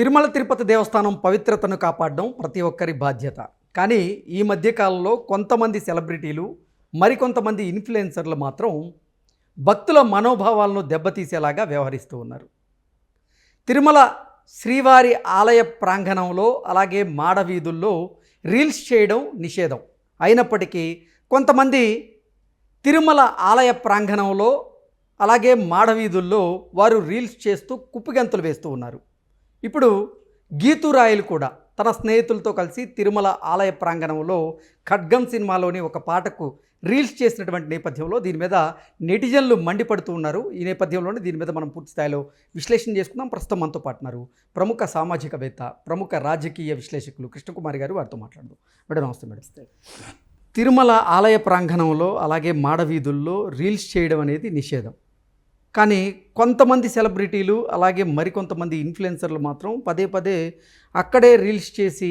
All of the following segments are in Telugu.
తిరుమల తిరుపతి దేవస్థానం పవిత్రతను కాపాడడం ప్రతి ఒక్కరి బాధ్యత. కానీ ఈ మధ్యకాలంలో కొంతమంది సెలబ్రిటీలు మరికొంతమంది ఇన్ఫ్లుయెన్సర్లు మాత్రం భక్తుల మనోభావాలను దెబ్బతీసేలాగా వ్యవహరిస్తూ ఉన్నారు. తిరుమల శ్రీవారి ఆలయ ప్రాంగణంలో అలాగే మాడవీధుల్లో రీల్స్ చేయడం నిషేధం. అయినప్పటికీ కొంతమంది తిరుమల ఆలయ ప్రాంగణంలో అలాగే మాడవీధుల్లో వారు రీల్స్ చేస్తూ కుప్పిగంతులు వేస్తూ ఉన్నారు. ఇప్పుడు గీతురాయలు కూడా తన స్నేహితులతో కలిసి తిరుమల ఆలయ ప్రాంగణంలో ఖడ్గం సినిమాలోని ఒక పాటకు రీల్స్ చేసినటువంటి నేపథ్యంలో దీని మీద నెటిజన్లు మండిపడుతూ ఉన్నారు. ఈ నేపథ్యంలోనే దీని మీద మనం పూర్తి స్థాయిలో విశ్లేషణ చేసుకుందాం. ప్రస్తుతం మనతో పాటున్నారు ప్రముఖ సామాజికవేత్త, ప్రముఖ రాజకీయ విశ్లేషకులు కృష్ణకుమారి గారు. వారితో మాట్లాడదాం. మేడం నమస్తే. మేడం, తిరుమల ఆలయ ప్రాంగణంలో అలాగే మాడవీధుల్లో రీల్స్ చేయడం అనేది నిషేధం. కానీ కొంతమంది సెలబ్రిటీలు అలాగే మరికొంతమంది ఇన్ఫ్లుయెన్సర్లు మాత్రం పదే పదే అక్కడే రీల్స్ చేసి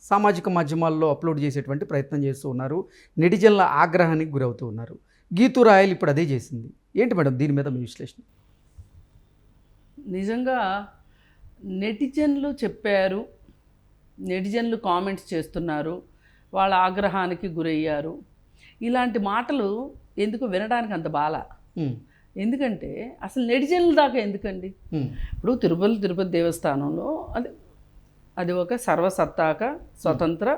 సామాజిక మాధ్యమాల్లో అప్లోడ్ చేసేటువంటి ప్రయత్నం చేస్తూ ఉన్నారు. నెటిజన్ల ఆగ్రహానికి గురవుతూ ఉన్నారు. గీతురాయలు ఇప్పుడు అదే చేసింది. ఏంటి మేడం దీని మీద మీ విశ్లేషణ? నిజంగా నెటిజన్లు చెప్పారు, నెటిజన్లు కామెంట్స్ చేస్తున్నారు, వాళ్ళ ఆగ్రహానికి గురయ్యారు. ఇలాంటి మాటలు ఎందుకు వినడానికి అంత బాల. ఎందుకంటే అసలు నెటిజన్ల దాకా ఎందుకండి? ఇప్పుడు తిరుపతి దేవస్థానంలో అది ఒక సర్వసత్తాక స్వతంత్ర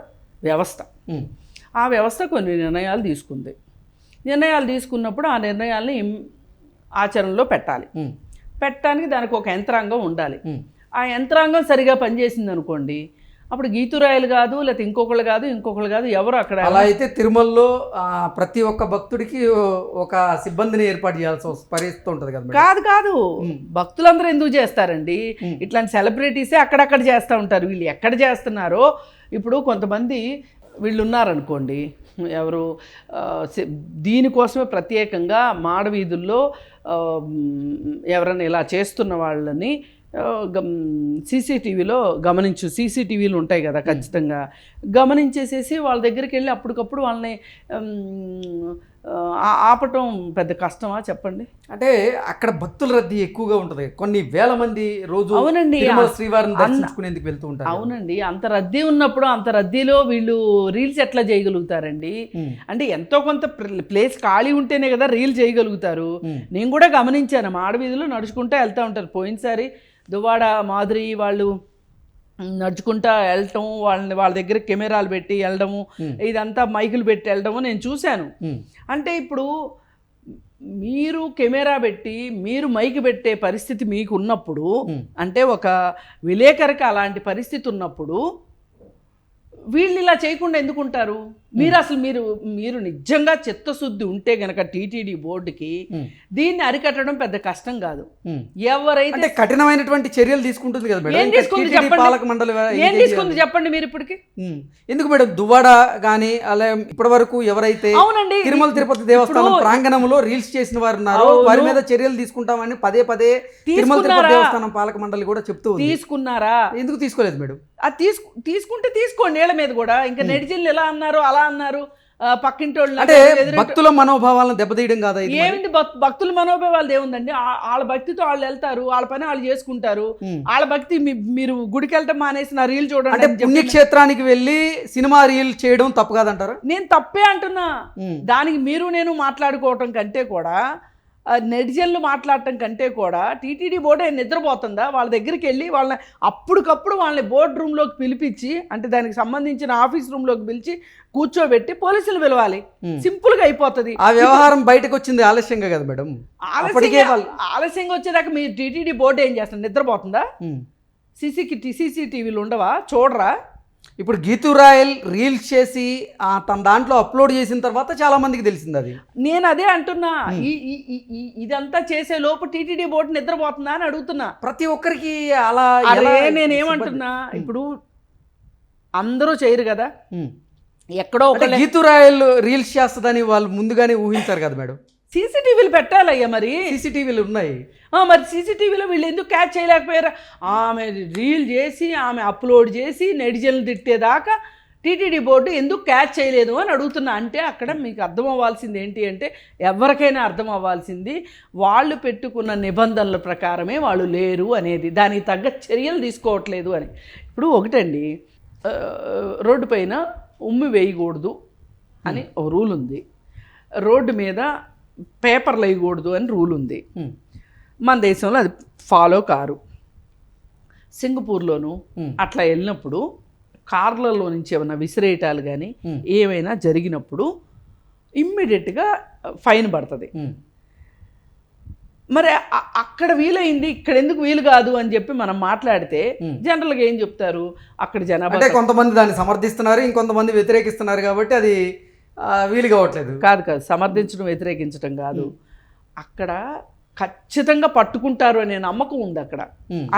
వ్యవస్థ. ఆ వ్యవస్థ కొన్ని నిర్ణయాలు తీసుకుంది. నిర్ణయాలు తీసుకున్నప్పుడు ఆ నిర్ణయాల్ని ఆచరణలో పెట్టాలి. పెట్టడానికి దానికి ఒక యంత్రాంగం ఉండాలి. ఆ యంత్రాంగం సరిగా పనిచేసింది అనుకోండి, అప్పుడు గీతురాయలు కాదు, లేకపోతే ఇంకొకళ్ళు కాదు ఎవరు అక్కడ. అలా అయితే తిరుమలలో ప్రతి ఒక్క భక్తుడికి ఒక సిబ్బందిని ఏర్పాటు చేయాల్సి పరిస్థితి ఉంటుంది కదా. కాదు భక్తులందరూ ఎందుకు చేస్తారండి? ఇట్లాంటి సెలబ్రిటీసే అక్కడక్కడ చేస్తూ ఉంటారు. వీళ్ళు ఎక్కడ చేస్తున్నారో, ఇప్పుడు కొంతమంది వీళ్ళు ఉన్నారనుకోండి, ఎవరు దీనికోసమే ప్రత్యేకంగా మాడవీధుల్లో ఎవరైనా ఇలా చేస్తున్న వాళ్ళని సీసీటీవీలో సీసీటీవీలు ఉంటాయి కదా, ఖచ్చితంగా గమనించేసేసి వాళ్ళ దగ్గరికి వెళ్ళి అప్పటికప్పుడు వాళ్ళని ఆపటం పెద్ద కష్టమా చెప్పండి? అంటే అక్కడ భక్తుల రద్దీ ఎక్కువగా ఉంటుంది. కొన్ని వేల మంది రోజు అవునండి శ్రీవారిని దర్శించుకునేందుకు వెళ్తూ ఉంటారు. అవునండి, అంత రద్దీ ఉన్నప్పుడు అంత రద్దీలో వీళ్ళు రీల్స్ ఎట్లా చేయగలుగుతారండి? అంటే ఎంతో కొంత ప్లేస్ ఖాళీ ఉంటేనే కదా రీల్ చేయగలుగుతారు. నేను కూడా గమనించాను, మాడవీధిలో నడుచుకుంటూ వెళ్తూ ఉంటారు. పోయినసారి దువ్వాడ మాధురి వాళ్ళు నడుచుకుంటా వెళ్ళటం, వాళ్ళ దగ్గర కెమెరాలు పెట్టి వెళ్ళడము, ఇదంతా మైకులు పెట్టి వెళ్ళడము నేను చూశాను. అంటే ఇప్పుడు మీరు కెమెరా పెట్టి మీరు మైక్ పెట్టే పరిస్థితి మీకు ఉన్నప్పుడు, అంటే ఒక విలేకరికి అలాంటి పరిస్థితి ఉన్నప్పుడు వీళ్ళు ఇలా చేయకుండా ఎందుకుంటారు? మీరు అసలు మీరు నిజంగా చిత్తశుద్ధి ఉంటే గనక టీటీడీ బోర్డుకి దీన్ని అరికట్టడం పెద్ద కష్టం కాదు. ఎవరైతే కఠినమైనటువంటి చర్యలు తీసుకుంటుంది కదా మేడం. ఏం తీసుకుంది చెప్పండి మీరు ఇప్పటికి? ఎందుకు మేడం దువ్వాడ గానీ అలా ఇప్పటి వరకు ఎవరైతే తిరుమల తిరుపతి దేవస్థానం ప్రాంగణంలో రీల్స్ చేసిన వారు ఉన్నారో వారి మీద చర్యలు తీసుకుంటామని పదే పదే తిరుమల తిరుపతి దేవస్థానం పాలక మండలి కూడా చెప్తూ తీసుకున్నారా? ఎందుకు తీసుకోలేదు మేడం? అది తీసుకుంటే తీసుకోండి. నీళ్ళ మీద కూడా ఇంకా నెటిజన్లు ఎలా అన్నారు అలా అన్నారు, పక్కింటి వాళ్ళు. అంటే భక్తుల మనోభావాలను దెబ్బతీయడం కాదా? ఏమిటి భక్తుల మనోభావాలు ఏముందండి? వాళ్ళ భక్తితో వాళ్ళు వెళ్తారు, వాళ్ళ పని వాళ్ళు చేసుకుంటారు. వాళ్ళ భక్తి మీరు గుడికి వెళ్ళటం మానేసి నా రీల్ చూడండి. అంటే పుణ్యక్షేత్రానికి వెళ్ళి సినిమా రీల్ చేయడం తప్పు కాదంటారా? నేను తప్పే అంటున్నా. దానికి మీరు నేను మాట్లాడుకోవటం కంటే కూడా, నెటిజన్లు మాట్లాడటం కంటే కూడా టీటీడీ బోర్డు నిద్రపోతుందా? వాళ్ళ దగ్గరికి వెళ్ళి వాళ్ళని అప్పటికప్పుడు వాళ్ళని బోర్డు రూమ్లోకి పిలిపించి, అంటే దానికి సంబంధించిన ఆఫీస్ రూమ్లోకి పిలిచి కూర్చోబెట్టి పోలీసులు పిలవాలి. సింపుల్గా అయిపోతుంది. ఆ వ్యవహారం బయటకు వచ్చింది ఆలస్యంగా కదా మేడం. ఆలస్యంగా వచ్చేదాకా మీ టీటీడీ బోర్డు ఏం చేస్తుంది? నిద్రపోతుందా? సీసీటీవీలు ఉండవా? చూడరా? ఇప్పుడు గీతురాయల్ రీల్స్ చేసి తన దాంట్లో అప్లోడ్ చేసిన తర్వాత చాలా మందికి తెలిసింది అది. నేను అదే అంటున్నా, ఇదంతా చేసే లోపు టీటీడీ బోర్డు నిద్రపోతుందా అని అడుగుతున్నా. ప్రతి ఒక్కరికి అలా నేనేమంటున్నా, ఇప్పుడు అందరూ చేయరు కదా, ఎక్కడో గీతురాయల్ రీల్స్ చేస్తుందని వాళ్ళు ముందుగానే ఊహించారు కదా మేడం. సీసీటీవీలు పెట్టాలయ్యా, మరి సీసీటీవీలు ఉన్నాయి. మరి సీసీటీవీలో వీళ్ళు ఎందుకు క్యాచ్ చేయలేకపోయారు? ఆమె రీల్ చేసి ఆమె అప్లోడ్ చేసి నెటిజన్లు తిట్టేదాకా టీటీడీ బోర్డు ఎందుకు క్యాచ్ చేయలేదు అని అడుగుతున్నా. అంటే అక్కడ మీకు అర్థం అవ్వాల్సింది ఏంటి అంటే, ఎవరికైనా అర్థం అవ్వాల్సింది వాళ్ళు పెట్టుకున్న నిబంధనల ప్రకారమే వాళ్ళు లేరు అనేది, దానికి తగ్గ చర్యలు తీసుకోవట్లేదు అని. ఇప్పుడు ఒకటండి, రోడ్డు పైన ఉమ్మి వేయకూడదు అని ఒక రూల్ ఉంది, రోడ్డు మీద పేపర్లు వేయకూడదు అని రూల్ ఉంది. మన దేశంలో అది ఫాలో కారు. సింగపూర్లోను అట్లా వెళ్ళినప్పుడు కార్లలో నుంచి ఏమైనా విసిరేయటాలు కానీ ఏమైనా జరిగినప్పుడు ఇమ్మీడియట్గా ఫైన్ పడుతుంది. మరి అక్కడ వీలైంది ఇక్కడ ఎందుకు వీలు కాదు అని చెప్పి మనం మాట్లాడితే జనరల్గా ఏం చెప్తారు, అక్కడ జనాభా అంటే కొంతమంది దాన్ని సమర్థిస్తున్నారు, ఇంకొంతమంది వ్యతిరేకిస్తున్నారు కాబట్టి అది వీలు కావట్లేదు. కాదు, సమర్థించడం వ్యతిరేకించడం కాదు, అక్కడ ఖచ్చితంగా పట్టుకుంటారు అనే నమ్మకం ఉంది అక్కడ,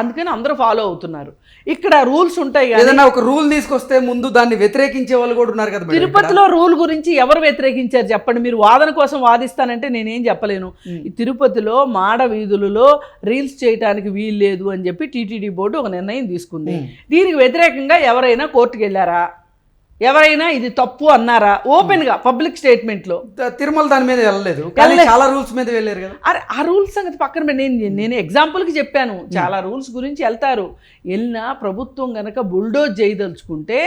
అందుకని అందరూ ఫాలో అవుతున్నారు. ఇక్కడ రూల్స్ ఉంటాయి, ఏదైనా ఒక రూల్ తీసుకొస్తే ముందు దాన్ని వ్యతిరేకించే వాళ్ళు కూడా ఉన్నారు కదా. తిరుపతిలో రూల్ గురించి ఎవరు వ్యతిరేకించారు చెప్పండి? మీరు వాదన కోసం వాదిస్తానంటే నేనేం చెప్పలేను. ఈ తిరుపతిలో మాడ వీధులలో రీల్స్ చేయడానికి వీలు లేదు అని చెప్పి టీటీడీ బోర్డు ఒక నిర్ణయం తీసుకుంది. దీనికి వ్యతిరేకంగా ఎవరైనా కోర్టుకు వెళ్ళారా? ఎవరైనా ఇది తప్పు అన్నారా? ఓపెన్ గా పబ్లిక్ స్టేట్మెంట్ లో. తిరుమల దాని మీద వెళ్ళలేదు, చాలా రూల్స్ మీద వెళ్ళారు కదా. అరే ఆ రూల్స్ సంగతి పక్కన నేను ఎగ్జాంపుల్ కి చెప్పాను, చాలా రూల్స్ గురించి వెళ్తారు. వెళ్ళినా ప్రభుత్వం గనక బుల్డోజ్ చేయదలుచుకుంటే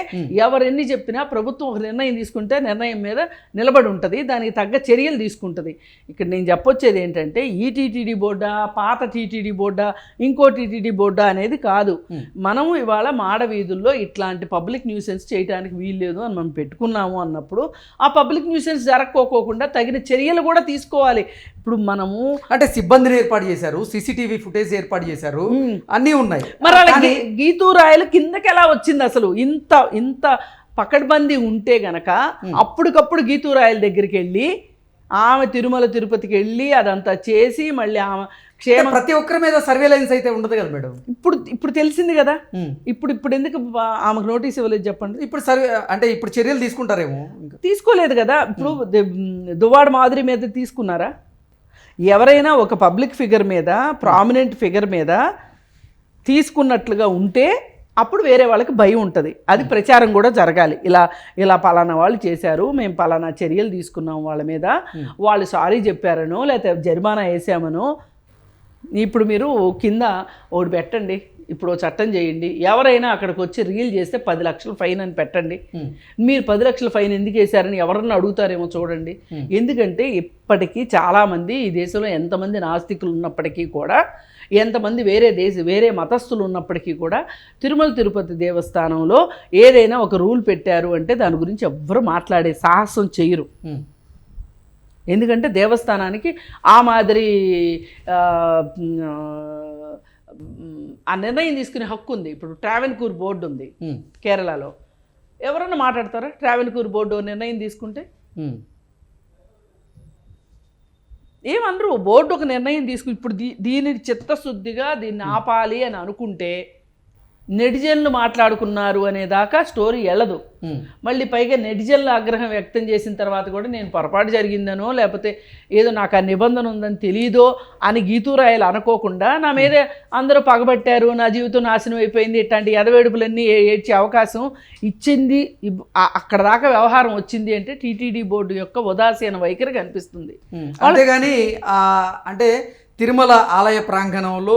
ఎవరెన్ని చెప్పినా ప్రభుత్వం ఒక నిర్ణయం తీసుకుంటే నిర్ణయం మీద నిలబడి ఉంటుంది, దానికి తగ్గ చర్యలు తీసుకుంటుంది. ఇక్కడ నేను చెప్పొచ్చేది ఏంటంటే, ఈ టీటీడీ బోర్డా, పాత టీటీడీ బోర్డా, ఇంకో టీటీడీ బోర్డా అనేది కాదు. మనము ఇవాళ మాడ వీధుల్లో ఇట్లాంటి పబ్లిక్ న్యూసెన్స్ చేయడానికి వీలు లేదు అని మనం పెట్టుకున్నాము అన్నప్పుడు ఆ పబ్లిక్ న్యూసెన్స్ జరగకోకుండా తగిన చర్యలు కూడా తీసుకోవాలి. ఇప్పుడు మనము అంటే సిబ్బందిని ఏర్పాటు చేశారు, సీసీటీవీ ఫుటేజ్ ఏర్పాటు చేశారు, అన్నీ ఉన్నాయి. మరి అలాగే గీతూరాయలు కిందకి ఎలా వచ్చింది అసలు? ఇంత పకడ్బందీ ఉంటే గనక అప్పటికప్పుడు గీతూరాయల దగ్గరికి వెళ్ళి ఆమె తిరుమల తిరుపతికి వెళ్ళి అదంతా చేసి మళ్ళీ ఆమె క్షేమ, ప్రతి ఒక్కరి మీద సర్వేలెన్స్ అయితే ఉండదు కదా మేడం. ఇప్పుడు తెలిసింది కదా. ఇప్పుడు ఎందుకు ఆమెకు నోటీస్ ఇవ్వలేదు చెప్పండి? ఇప్పుడు ఇప్పుడు చర్యలు తీసుకుంటారేమో. తీసుకోలేదు కదా. ఇప్పుడు దువ్వాడ మాదిరి మీద తీసుకున్నారా? ఎవరైనా ఒక పబ్లిక్ ఫిగర్ మీద, ప్రామినెంట్ ఫిగర్ మీద తీసుకున్నట్లుగా ఉంటే అప్పుడు వేరే వాళ్ళకి భయం ఉంటుంది. అది ప్రచారం కూడా జరగాలి. ఇలా పలానా వాళ్ళు చేశారు, మేము పలానా చర్యలు తీసుకున్నాం వాళ్ళ మీద, వాళ్ళు సారీ చెప్పారనో లేకపోతే జరిమానా వేసామనో. ఇప్పుడు మీరు కింద ఒకటి పెట్టండి, ఇప్పుడు చట్టం చేయండి, ఎవరైనా అక్కడికి వచ్చి రీల్ చేస్తే 10 లక్షల ఫైన్ అని పెట్టండి. మీరు 10 లక్షల ఫైన్ ఎందుకు వేశారని ఎవరన్నా అడుగుతారేమో చూడండి. ఎందుకంటే ఇప్పటికీ చాలామంది ఈ దేశంలో ఎంతమంది నాస్తికులు ఉన్నప్పటికీ కూడా, ఎంతమంది వేరే మతస్థులు ఉన్నప్పటికీ కూడా తిరుమల తిరుపతి దేవస్థానంలో ఏదైనా ఒక రూల్ పెట్టారు అంటే దాని గురించి ఎవ్వరు మాట్లాడే సాహసం చేయరు. ఎందుకంటే దేవస్థానానికి ఆ మాదిరి ఆ నిర్ణయం తీసుకునే హక్కు ఉంది. ఇప్పుడు ట్రావెన్కూర్ బోర్డు ఉంది కేరళలో, ఎవరన్నా మాట్లాడతారా? ట్రావెన్కూర్ బోర్డు నిర్ణయం తీసుకుంటే ఏమనరు. బోర్డు ఒక నిర్ణయం తీసుకుని ఇప్పుడు దీని చిత్తశుద్ధిగా దీన్ని ఆపాలి అని అనుకుంటే నెటిజన్లు మాట్లాడుకున్నారు అనేదాకా స్టోరీ వెళ్ళదు. మళ్ళీ పైగా నెటిజన్ల ఆగ్రహం వ్యక్తం చేసిన తర్వాత కూడా నేను పొరపాటు జరిగిందనో లేకపోతే ఏదో నాకు ఆ నిబంధన ఉందని తెలియదో అని గీతూరాయలు అనుకోకుండా నా మీదే అందరూ పగబట్టారు, నా జీవితం నాశనం అయిపోయింది, ఇట్లాంటి ఎదవేడుపులన్నీ ఏడ్చే అవకాశం ఇచ్చింది. అక్కడ దాకా వ్యవహారం వచ్చింది అంటే టీటీడీ బోర్డు యొక్క ఉదాసీన వైఖరి కనిపిస్తుంది. అంతేగాని అంటే తిరుమల ఆలయ ప్రాంగణంలో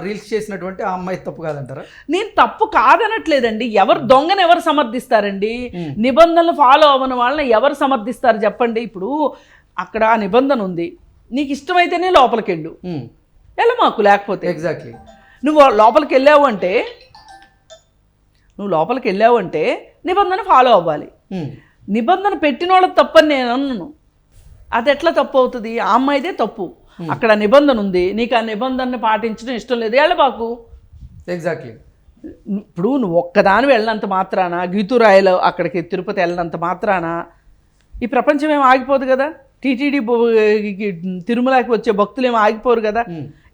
రీల్స్ చేసినటువంటి ఆ అమ్మాయి తప్పు కాదంటారా? నేను తప్పు కాదనట్లేదండి. దొంగను ఎవరు సమర్థిస్తారండి? నిబంధనలు ఫాలో అవ్వని వాళ్ళని ఎవరు సమర్థిస్తారు చెప్పండి? ఇప్పుడు అక్కడ ఆ నిబంధన ఉంది, నీకు ఇష్టమైతేనే లోపలికి వెళ్ళమాకు, లేకపోతే ఎగ్జాక్ట్లీ నువ్వు లోపలికి వెళ్ళావు అంటే నిబంధన ఫాలో అవ్వాలి. నిబంధన పెట్టిన వాళ్ళకి తప్పని నేను అన్నాను. అది ఎట్లా తప్పు అవుతుంది? ఆ అమ్మాయిదే తప్పు. అక్కడ నిబంధన ఉంది, నీకు ఆ నిబంధనని పాటించడం ఇష్టం లేదు, వెళ్ళబాకు. ఎగ్జాక్ట్లీ. ఇప్పుడు నువ్వు ఒక్కదాని వెళ్ళినంత మాత్రాన, గీతూరాయలు అక్కడికి తిరుపతి వెళ్ళినంత మాత్రాన ఈ ప్రపంచం ఏమి ఆగిపోదు కదా. టీటీడీ తిరుమలకి వచ్చే భక్తులు ఏమి ఆగిపోరు కదా.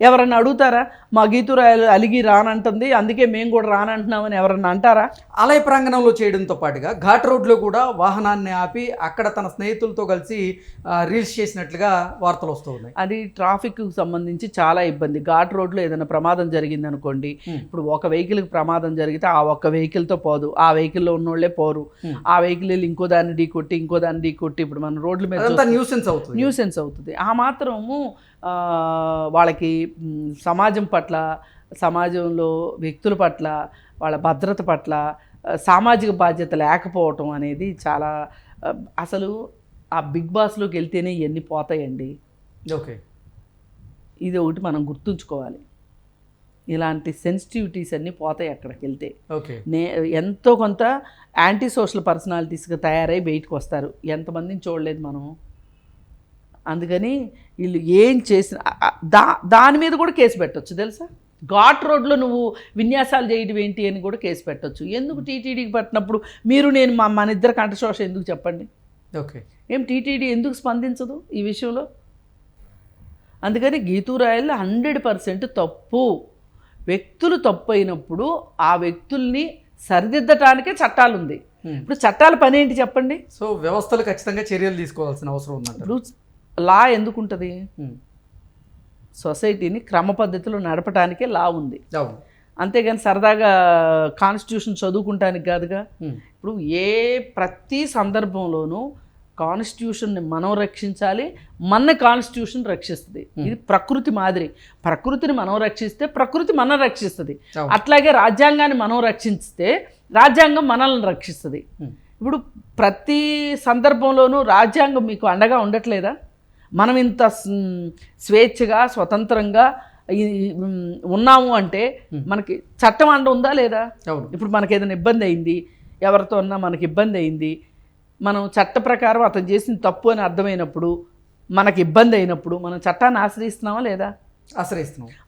ఎవరన్నా అడుగుతారా? మా గీతురాయలు అలిగి రానంటుంది, అందుకే మేము కూడా రానంటున్నామని ఎవరన్నా అంటారా? ఆలయ ప్రాంగణంలో చేయడంతో పాటుగా ఘాట్ రోడ్లో కూడా వాహనాన్ని ఆపి అక్కడ తన స్నేహితులతో కలిసి రీల్స్ చేసినట్లుగా వార్తలు వస్తూ ఉన్నాయి. అది ట్రాఫిక్కు సంబంధించి చాలా ఇబ్బంది. ఘాట్ రోడ్లో ఏదైనా ప్రమాదం జరిగింది అనుకోండి, ఇప్పుడు ఒక వెహికల్కి ప్రమాదం జరిగితే ఆ ఒక్క వెహికల్తో పోదు, ఆ వెహికల్లో ఉన్నోళ్లే పోరు. ఆ వెహికల్ ఇంకో దాన్ని ఢీకొట్టి ఇంకో దాన్ని ఢీకొట్టి ఇప్పుడు మన రోడ్ల మీద న్యూసెన్స్ అవుతుంది. ఆ మాత్రము వాళ్ళకి సమాజం పట్ల, సమాజంలో వ్యక్తుల పట్ల, వాళ్ళ భద్రత పట్ల సామాజిక బాధ్యత లేకపోవటం అనేది చాలా, అసలు ఆ బిగ్ బాస్లోకి వెళ్తేనే ఇవన్నీ పోతాయండి. ఓకే, ఇది ఒకటి మనం గుర్తుంచుకోవాలి. ఇలాంటి సెన్సిటివిటీస్ అన్నీ పోతాయి అక్కడికి వెళ్తే. ఓకే, ఎంతో కొంత యాంటీ సోషల్ పర్సనాలిటీస్గా తయారై బయటకు వస్తారు. ఎంతమందిని చూడలేదు మనం. అందుకని వీళ్ళు ఏం చేసిన దాని మీద కూడా కేసు పెట్టవచ్చు తెలుసా. ఘాట్ రోడ్లో నువ్వు విన్యాసాలు చేయడం ఏంటి అని కూడా కేసు పెట్టవచ్చు. ఎందుకు టీటీడీకి పట్టినప్పుడు మీరు నేను మన ఇద్దరు కంఠశోష ఎందుకు చెప్పండి? ఓకే, ఏం టీటీడీ ఎందుకు స్పందించదు ఈ విషయంలో? అందుకని గీతూరాయల్లో 100% తప్పు. వ్యక్తులు తప్పు అయినప్పుడు ఆ వ్యక్తుల్ని సరిదిద్దటానికే చట్టాలు ఉంది. ఇప్పుడు చట్టాల పని ఏంటి చెప్పండి? సో వ్యవస్థలు ఖచ్చితంగా చర్యలు తీసుకోవాల్సిన అవసరం ఉందంట. ఇప్పుడు లా ఎందుకుంటుంది? సొసైటీని క్రమ పద్ధతిలో నడపడానికే లా ఉంది. అంతేగాని సరదాగా కాన్స్టిట్యూషన్ చదువుకుంటానికి కాదుగా. ఇప్పుడు ప్రతి సందర్భంలోనూ కాన్స్టిట్యూషన్ని మనం రక్షించాలి, మన కాన్స్టిట్యూషన్ రక్షిస్తుంది. ఇది ప్రకృతి మాదిరి. ప్రకృతిని మనం రక్షిస్తే ప్రకృతి మనం రక్షిస్తుంది. అట్లాగే రాజ్యాంగాన్ని మనం రక్షిస్తే రాజ్యాంగం మనల్ని రక్షిస్తుంది. ఇప్పుడు ప్రతి సందర్భంలోనూ రాజ్యాంగం మీకు అండగా ఉండట్లేదా? మనం ఇంత స్వేచ్ఛగా స్వతంత్రంగా ఉన్నాము అంటే మనకి చట్టం అండ ఉందా లేదా? ఇప్పుడు మనకి ఏదైనా ఇబ్బంది అయింది, ఎవరితో ఉన్నా మనకి ఇబ్బంది అయింది, మనం చట్ట ప్రకారం అతను చేసిన తప్పు అని అర్థమైనప్పుడు, మనకి ఇబ్బంది అయినప్పుడు మనం చట్టాన్ని ఆశ్రయిస్తున్నామా లేదా?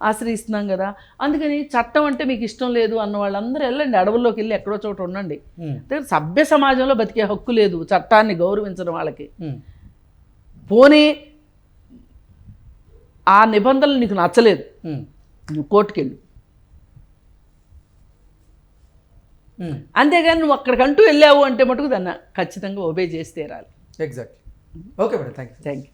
ఆశ్రయిస్తున్నాం కదా. అందుకని చట్టం అంటే మీకు ఇష్టం లేదు అన్న వాళ్ళందరూ వెళ్ళండి, అడవుల్లోకి వెళ్ళి ఎక్కడో చోట ఉండండి. సభ్య సమాజంలో బతికే హక్కు లేదు చట్టాన్ని గౌరవించడం వాళ్ళకి. పోనీ ఆ నిబంధనలు నీకు నచ్చలేదు, నువ్వు కోర్టుకెళ్ళు. అంతేగాని నువ్వు అక్కడికంటూ వెళ్ళావు అంటే మటుకు దాన్ని ఖచ్చితంగా ఒబే చేసి తీరాలి. Exactly. Okay madam, thank you.